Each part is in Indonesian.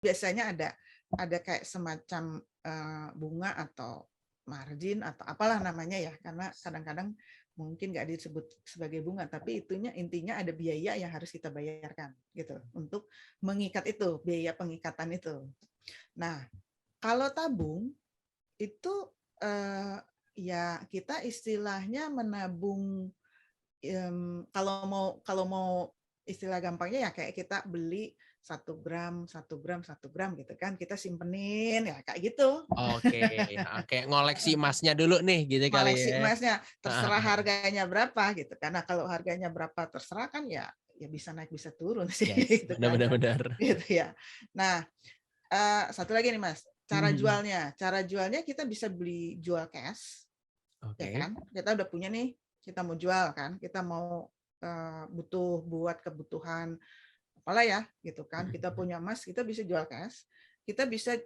biasanya ada kayak semacam bunga atau margin atau apalah namanya ya, karena kadang-kadang mungkin nggak disebut sebagai bunga, tapi intinya ada biaya yang harus kita bayarkan gitu untuk mengikat itu, biaya pengikatan itu. Nah, kalau tabung itu ya kita istilahnya menabung, kalau mau istilah gampangnya ya kayak kita beli 1 gram, 1 gram, 1 gram gitu kan, kita simpenin ya kayak gitu. Oke, kayak ngoleksi emasnya dulu nih gitu kali Koleksi ya. emasnya, terserah harganya berapa gitu. Karena kalau harganya berapa terserah kan ya bisa naik bisa turun sih Yes, gitu benar kan. benar benar. Gitu ya. Nah, satu lagi nih Mas, cara Mhm. jualnya. Cara jualnya kita bisa beli jual cash, ya Oke. kan? Kita udah punya nih, kita mau jual kan, kita mau butuh buat kebutuhan apalah ya gitu kan. Kita punya emas, kita bisa jual cash. Kita bisa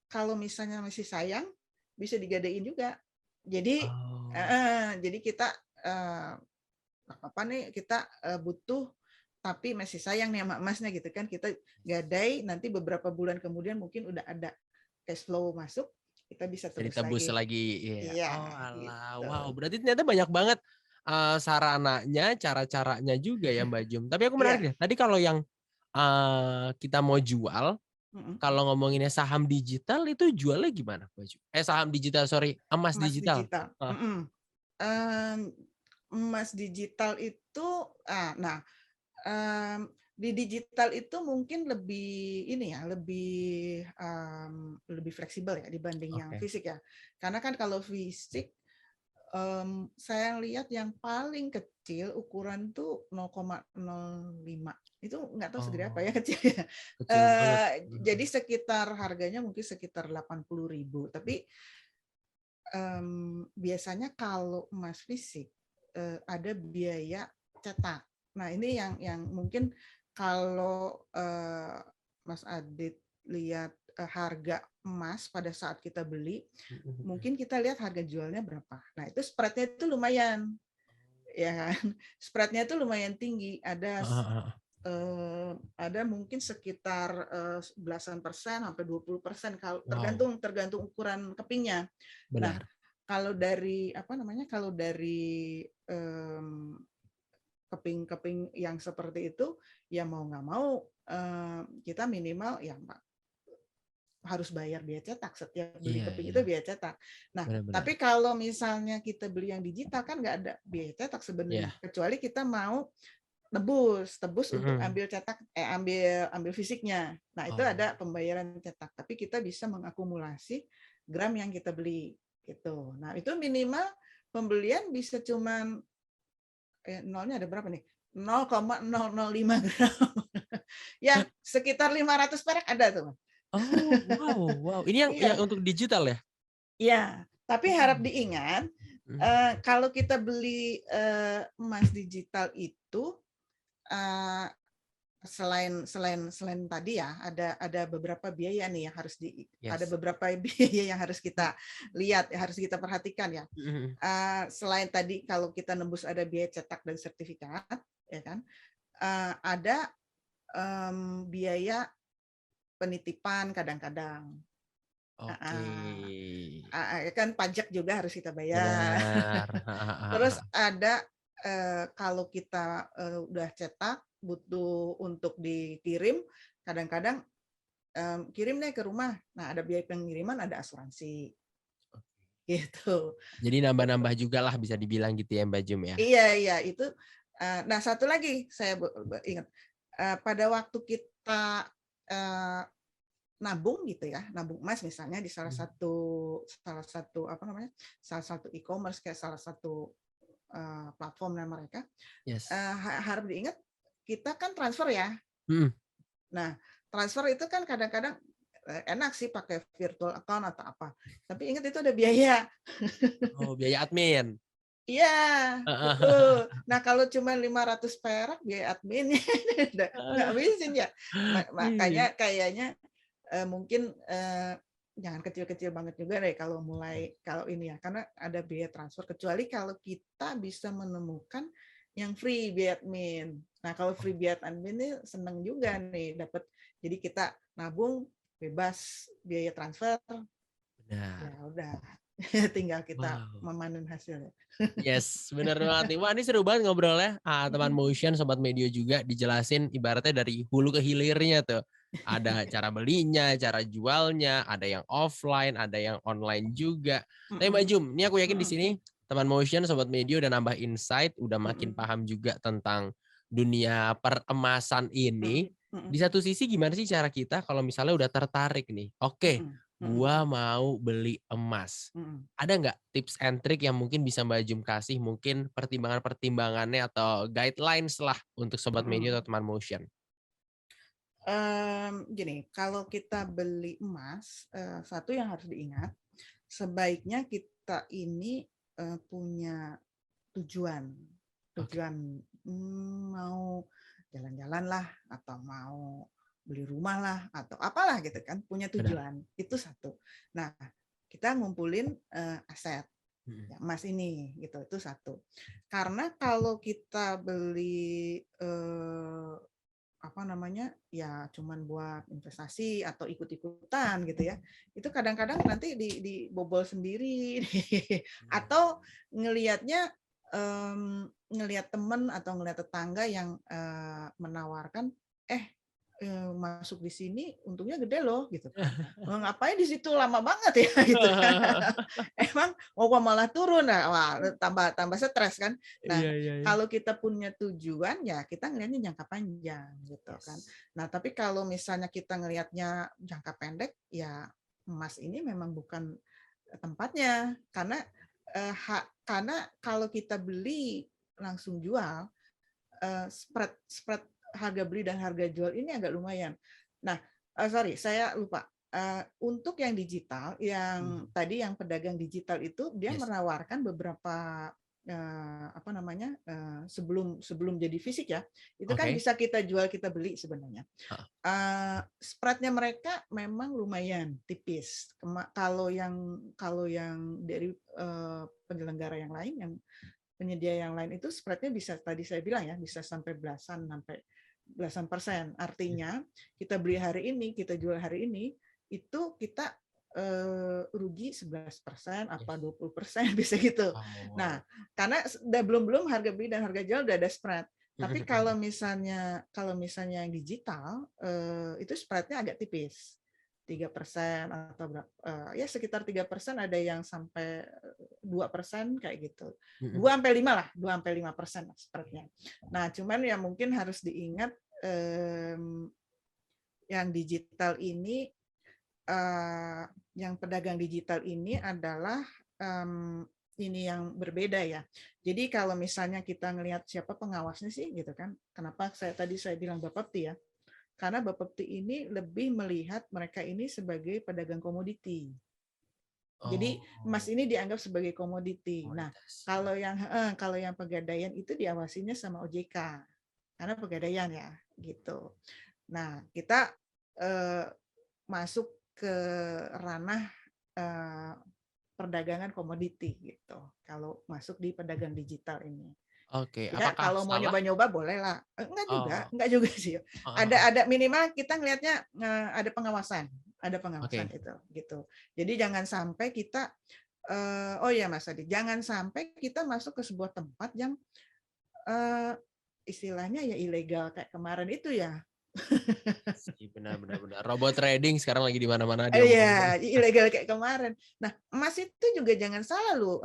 kalau misalnya masih sayang bisa digadein juga. Jadi Oh. jadi kita apa nih kita butuh tapi masih sayang nih sama emasnya gitu kan, kita gadai nanti beberapa bulan kemudian mungkin udah ada cash flow masuk, kita bisa Jadi tebus tebus lagi. lagi, iya. Iya Oh alah, gitu. wow berarti ternyata banyak banget, sarananya, cara-caranya juga ya Mbak Jum. Tapi aku menarik Iya. deh, tadi kalau yang, kita mau jual, Mhm. kalau ngomonginnya saham digital itu jualnya gimana Mbak Jum? Saham digital sorry, emas Emas digital? digital. Heeh. Emas digital itu nah, di digital itu mungkin lebih ini ya, lebih fleksibel ya dibanding yang Oke. fisik ya. Karena kan kalau fisik, saya lihat yang paling kecil ukuran tuh 0,05, itu nggak tahu segede apa ya Oh, kecilnya. kecil banget. Jadi sekitar harganya mungkin sekitar 80.000, tapi biasanya kalau emas fisik, ada biaya cetak. Nah, ini yang mungkin kalau, Mas Adit lihat, harga emas pada saat kita beli, Mhm mhm. mungkin kita lihat harga jualnya berapa. Nah, itu spread-nya itu lumayan, ya kan. Spread-nya itu lumayan tinggi, Heeh heeh. ada mungkin sekitar, belasan persen sampai 20% kalau Wow, tergantung ukuran kepingnya. Nah, benar. kalau dari apa namanya, kalau dari, mmm, keping-keping yang seperti itu, ya mau nggak mau, kita minimal ya harus bayar biaya cetak, setiap beli Iya keping itu iya, biaya cetak. Nah, benar benar. tapi kalau misalnya kita beli yang digital kan nggak ada biaya cetak sebenarnya, Iya. kecuali kita mau tebus untuk Mhm. ambil cetak ambil fisiknya. Nah, itu Oh, ada pembayaran cetak, tapi kita bisa mengakumulasi gram yang kita beli, gitu. Nah, itu minimal pembelian bisa cuman nolnya ada berapa nih? 0,005 gram. Ya, eh, sekitar 500 perak ada tuh. oh, wow wow, ini yang Iya. untuk digital ya? Iya, tapi harap Oh. diingat, Mhm. kalau kita beli, emas digital itu, eee, selain tadi ya, ada beberapa biaya nih yang ada Yes. beberapa biaya yang harus kita lihat, harus kita perhatikan ya. Mhm mhm. Selain tadi kalau kita nembus ada biaya cetak dan sertifikat, ya kan, ada, biaya penitipan kadang-kadang. Oke. Heeh. Kan pajak juga harus kita bayar. Benar. Heeh heeh Terus heeh. ada, kalau kita, udah cetak, butuh untuk dikirim, kadang-kadang, kirim deh ke rumah. Nah, ada biaya pengiriman, ada asuransi, gitu. Jadi nambah-nambah jugalah bisa dibilang gitu ya Mbak Jum ya? Iya iya, itu, nah satu lagi saya ingat, pada waktu kita, eee, nabung gitu ya, nabung emas misalnya di Mhm. salah satu apa namanya, salah satu e-commerce kayak salah satu, platformnya mereka, Yes. harap diingat kita kan transfer ya. Mhm. Nah, transfer itu kan kadang-kadang, enak sih pakai virtual account atau apa, tapi ingat itu ada biaya. Oh, biaya admin? Iya, Heeh betul. heeh. Nah, kalau cuma 500 perak biaya adminnya udah ngabisin ya. Makanya Iya. kayaknya, mungkin, jangan kecil-kecil banget juga deh kalau kalau ini ya, karena ada biaya transfer, kecuali kalau kita bisa menemukan yang free biaya admin. Nah, kalau free biaya admin ini seneng juga nih dapat, jadi kita nabung bebas biaya transfer, ya Benar. udah tinggal kita Wow. memanen hasilnya. Yes, bener banget nih. Wah, ini seru banget ngobrolnya. Teman Mm-mm. Motion, Sobat Medio juga dijelasin ibaratnya dari hulu ke hilirnya tuh. Ada cara belinya, cara jualnya, ada yang offline, ada yang online juga. Tapi Mbak Mm-mm. Jum, ini aku yakin di Mm-mm. sini teman Motion, Sobat Medio udah nambah insight, udah makin Mm-mm. paham juga tentang dunia peremasan Mm-mm. ini. Mm-mm. Di satu sisi gimana sih cara kita kalau misalnya udah tertarik nih? Oke, Mm-mm. gua Mm-mm. mau beli emas. Mm-mm. Ada nggak tips and trick yang mungkin bisa Mbak Jum kasih, mungkin pertimbangan-pertimbangannya atau guidelines lah untuk Sobat Media Mm-mm. atau teman Motion? Gini, kalau kita beli emas, satu yang harus diingat, sebaiknya kita ini punya tujuan, Oke, tujuan mau jalan-jalan lah, atau mau beli rumah lah, atau apalah gitu kan, punya benar. tujuan itu satu. Nah, kita ngumpulin aset Mhm. ya, emas ini gitu, itu satu. Karena kalau kita beli apa namanya ya cuman buat investasi atau ikut-ikutan gitu ya, itu kadang-kadang nanti dibobol sendiri atau ngelihatnya ngelihat temen atau ngelihat tetangga yang menawarkan masuk di sini untungnya gede loh gitu kan. Ngapain di situ lama banget ya gitu kan. Emang mau malah turun, nah, wah tambah tambah stres kan. Nah, Iya iya iya. kalau kita punya tujuan ya kita ngelihatnya jangka panjang gitu kan. Yes. Nah, tapi kalau misalnya kita ngelihatnya jangka pendek ya emas ini memang bukan tempatnya karena kalau kita beli langsung jual spread spread harga beli dan harga jual ini agak lumayan. Nah, sorry, saya lupa. Untuk yang digital, yang tadi yang pedagang digital itu dia Yes. menawarkan beberapa apa namanya sebelum sebelum jadi fisik ya, itu kan Oke. bisa kita jual kita beli sebenarnya. Heeh. Spreadnya mereka memang lumayan tipis. Kalau yang dari penyelenggara yang lain yang penyedia yang lain itu spreadnya bisa tadi saya bilang ya bisa sampai belasan persen. Artinya kita beli hari ini, kita jual hari ini, itu kita rugi 11% apa Yes. 20% bisa gitu. Oh, Nah, wow. karena belum harga beli dan harga jual udah ada spread. Tapi kalau misalnya yang digital itu spreadnya agak tipis. 3% atau ya sekitar 3%, ada yang sampai 2% kayak gitu. 2-5% spreadnya. Nah, cuman ya mungkin harus diingat yang digital ini, yang pedagang digital ini adalah ini yang berbeda ya. Jadi kalau misalnya kita ngelihat siapa pengawasnya sih gitu kan. Kenapa tadi saya bilang Bapepti ya? Karena Bapepti ini lebih melihat mereka ini sebagai pedagang komoditi. Jadi emas Oh, ini dianggap sebagai komoditi. Nah, komoditas. kalau yang pegadaian itu diawasinya sama OJK karena pegadaian ya gitu. Nah, kita eh, masuk ke ranah eh, perdagangan komoditi gitu. Kalau masuk di pedagang digital ini. Oke, Ya apakah kalau mau salah? nyoba-nyoba boleh lah. Oh, Enggak juga sih. heeh heeh. Ada minimal kita ngelihatnya ada pengawasan Oke. itu gitu. Jadi jangan sampai kita oh ya Mas Adi, jangan sampai kita masuk ke sebuah tempat yang eh, istilahnya ya ilegal kayak kemarin itu ya. Sih, benar benar benar. Robot trading sekarang lagi di mana-mana diomongin. Iya, ilegal kayak kemarin. Nah, emas itu juga jangan salah loh.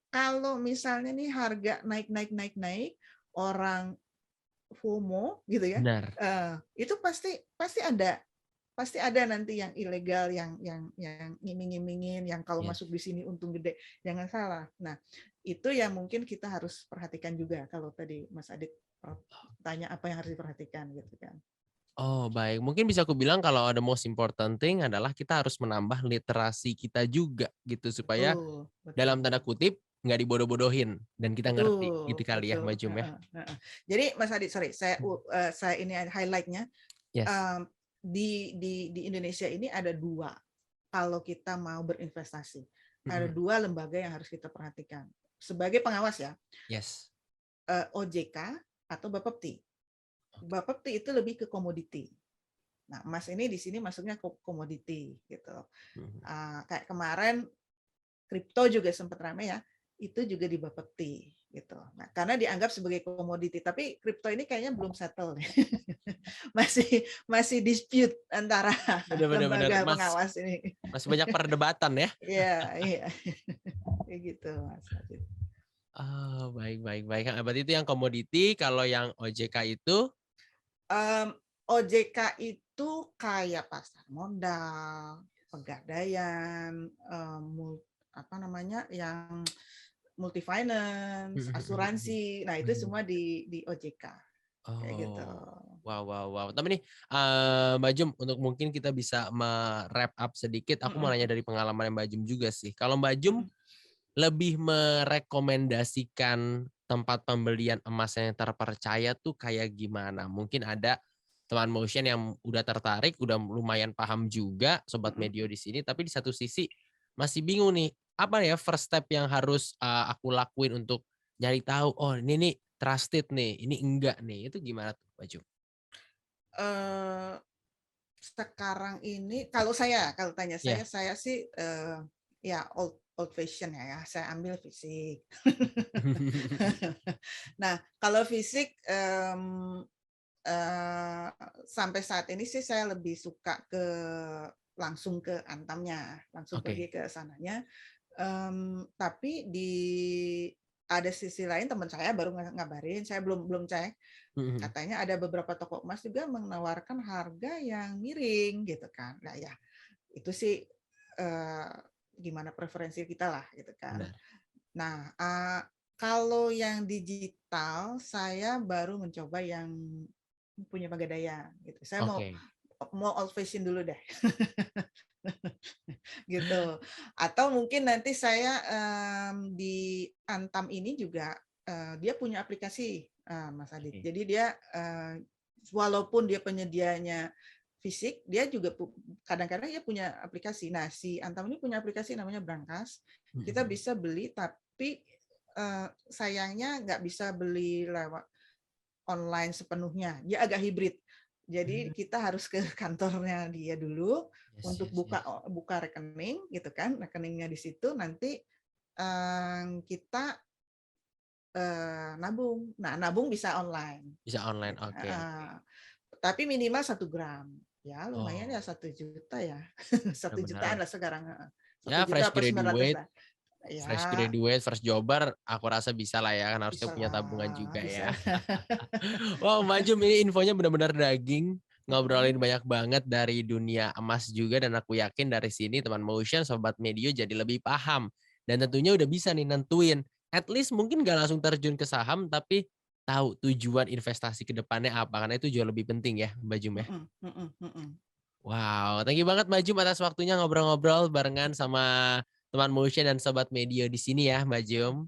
Kalau misalnya nih harga naik naik naik naik, orang FOMO gitu ya, Benar. itu pasti ada nanti yang ilegal, yang ngiming-ngimingin, yang kalau Yes. masuk di sini untung gede, jangan salah. Nah, itu yang mungkin kita harus perhatikan juga kalau tadi Mas Adit tanya apa yang harus diperhatikan gitu kan. Oh, baik. Mungkin bisa aku bilang kalau ada most important thing adalah kita harus menambah literasi kita juga gitu supaya Betul, dalam tanda betul. kutip nggak dibodoh-bodohin dan kita ngerti gitu Betul, kali ya betul. Mbak Jum ya. Heeh, heeh. Jadi Mas Adit, sorry, saya ini highlightnya Yes. di Indonesia ini ada dua. Kalau kita mau berinvestasi, ada Mhm. dua lembaga yang harus kita perhatikan sebagai pengawas ya, Yes. OJK atau Bapepti. Oke. Bapepti itu lebih ke komoditi. Nah, emas ini di sini masuknya komoditi gitu. Mhm. Kayak kemarin kripto juga sempat ramai ya, itu juga di Bapepti gitu. Nah, karena dianggap sebagai komoditi, tapi kripto ini kayaknya belum settle nih. masih dispute antara Bener bener bener, lembaga pengawas ini. masih banyak perdebatan ya? Iya, iya. Kayak gitu, Mas Adit. Oh, baik baik baik. Berarti itu yang komoditi, kalau yang OJK itu? OJK itu kayak pasar modal, pegadaian, apa namanya, yang multi finance, asuransi. Nah, itu semua di OJK kayak gitu. Oh, wow wow wow. Tapi nih, Mbak Jum, untuk mungkin kita bisa me-wrap up sedikit, aku mau nanya dari pengalaman Mbak Jum juga sih. Kalau Mbak Jum lebih merekomendasikan tempat pembelian emas yang terpercaya tuh kayak gimana? Mungkin ada teman motion yang udah tertarik, udah lumayan paham juga sobat medio di sini, tapi di satu sisi masih bingung nih, apa ya first step yang harus aku lakuin untuk nyari tahu, oh ini nih trusted nih, ini enggak nih. Itu gimana tuh, Mbak Jum? Eh, Sekarang ini kalau tanya Iya. saya sih ya old fashion ya, saya ambil fisik. Nah, kalau fisik sampai saat ini sih saya lebih suka langsung ke Antamnya, langsung pergi Oke. ke sananya. Tapi ada sisi lain teman saya baru ngabarin, saya belum cek. Katanya ada beberapa toko emas juga menawarkan harga yang miring gitu kan. Nah ya itu sih gimana preferensi kita lah gitu kan. Benar. Nah kalau yang digital saya baru mencoba yang punya Pegadaian gitu. Saya Oke. mau old fashion dulu deh. Gitu. Atau mungkin nanti saya di Antam ini juga dia punya aplikasi, Mas Adit. Oke. Jadi dia walaupun dia penyedianya fisik, dia juga kadang-kadang dia punya aplikasi. Nah, si Antam ini punya aplikasi namanya Brankas. Kita bisa beli, tapi sayangnya nggak bisa beli lewat online sepenuhnya. Dia agak hibrid. Jadi kita harus ke kantornya dia dulu Yes, untuk yes, yes. buka rekening gitu kan, rekeningnya di situ nanti kita nabung. Nah, nabung bisa online. Bisa online, Gitu. oke oke. Tapi minimal 1 gram. Ya lumayan ya Oh, 1 juta ya. 1 jutaan benar-benar. lah sekarang. Ya 1 juta fresh per 900 graduate, lah. Ya first jobber, aku rasa bisa lah ya, kan harusnya bisa punya tabungan lah, juga bisa. ya. Wow, Mbak Jum, ini infonya benar-benar daging. Ngobrolin banyak banget dari dunia emas juga, dan aku yakin dari sini teman motion, sobat medio jadi lebih paham. Dan tentunya udah bisa nih nentuin, at least mungkin gak langsung terjun ke saham, tapi tahu tujuan investasi ke depannya apa, karena itu jauh lebih penting ya, Mbak Jum ya. Mm-mm, mm-mm, mm-mm. Wow, thank you banget Mbak Jum atas waktunya ngobrol-ngobrol barengan sama teman motion dan sobat medio di sini ya, Mbak Jum.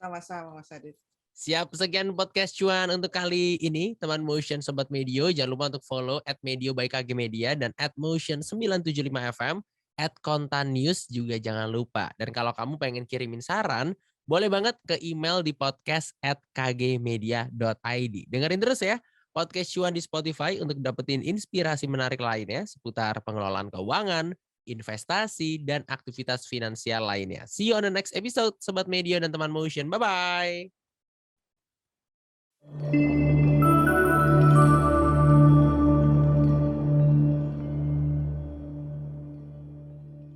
Sama-sama Mas Adit. Siap, sekian podcast cuan untuk kali ini, teman motion sobat medio. Jangan lupa untuk follow @medio by KG Media dan @motion975fm, @kontanews juga jangan lupa. Dan kalau kamu pengen kirimin saran, boleh banget ke email di podcast@kgmedia.id. Dengerin terus ya podcast cuan di Spotify untuk dapetin inspirasi menarik lainnya seputar pengelolaan keuangan, investasi, dan aktivitas finansial lainnya. See you on the next episode, Sobat Medio dan teman Motion. Bye-bye.